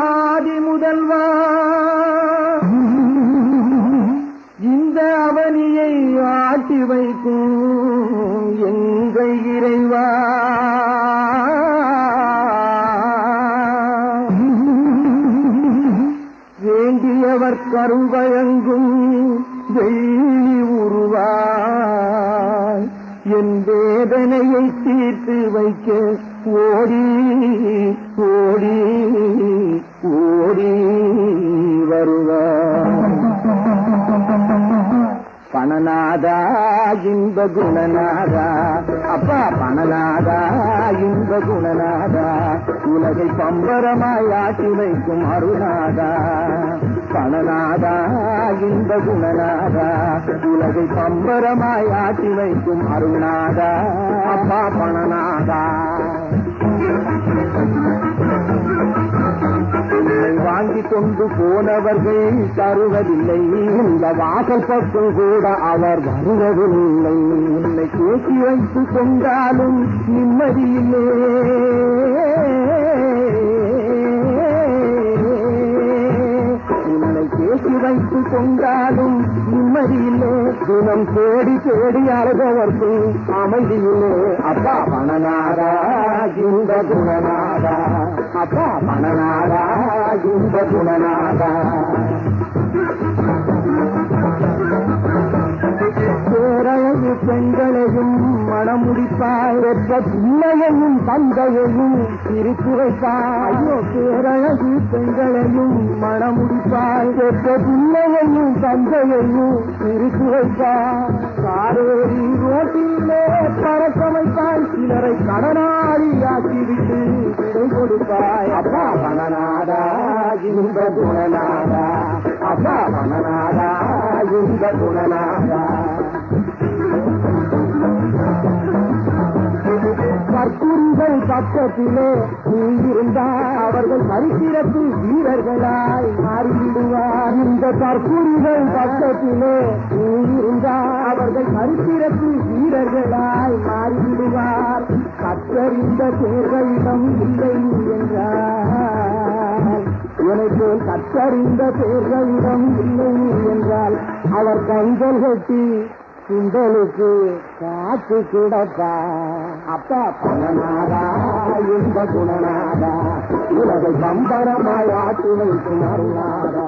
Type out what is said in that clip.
ஆதி முதல்வா இந்த அவனியை ஆட்டி வைக்கும் எங்கள் இறைவா வேண்டியவர் கருவழங்கும் வெள்ளி உருவாய் என் வேதனையை தீர்த்து வைக்க ஓடி ஓடி ஓடி வருவார். பணநாதா இன்ப குணநாதா, அப்பா பணநாதா இன்ப குணநாதா, உலகை பம்பரமாய் ஆட்டி வைக்கும் அருணாதா. பணநாதா இன்ப குணநாதா, உலகை பம்பரமாய் ஆட்டி வைக்கும் அருணாதா. அப்பா பணநாதா வாங்கி கொண்டு போனவர்கள் தருவதில்லை, இந்த வாசல் பக்கம் கூட அவர் வருவதில்லை. உன்னை பேசி வைத்துக் கொண்டாலும் நிம்மதியில்லை, உன்னை பேசி வைத்துக் கொண்டாலும் நிம்மதியில்லை. தினம் தேடி தேடி அழுதவர்க்கு அமைதியில்லை. அப்பா பணநாதா இந்த குணநாதா, அப்பா பணநாதா இந்த குணநாதா. பேரழகு பெண்களையும் மணமுடிப்பாய், பெற்ற பிள்ளையையும் தந்தையையும் பிரித்து வைப்பாய். ஐயோ பேரழகு பெண்களையும் மணமுடிப்பாய், பெற்ற பிள்ளையையும் தந்தையையும் பிரித்து வைப்பாய். காரேரி ரோட்டிலே பறக்க வைப்பாய், சிலரை கடனாளி ஆக்கிவிட்டு விடை கொடுப்பாய். அப்பா பணநாதா இந்த குணநாதா, அப்பா பணநாதா இந்த குணநாதா. கற்பூரிகள் பக்கத்திலே நீ இருந்தால் அவர்கள் சரித்திரத்தில் வீரர்களாய் மாறிவிடுவார். இந்த கற்பூரிகள் பக்கத்திலே நீ இருந்தால் அவர்கள் சரித்திரத்தில் வீரர்களாய் மாறிவிடுவார். கற்றறிந்த பேர்களிடம் இல்லை என்றால், உனக்கு கற்றறிந்த பேர்களிடம் இல்லை என்றால் அவர் கண்கள் கட்டி குண்டலுக்கு காத்து கிடப்பா. அப்பா பணநாதா இந்த குணநாதா, உலகை சம்பரமாய் ஆட்டி வைக்கும் அருணாதா.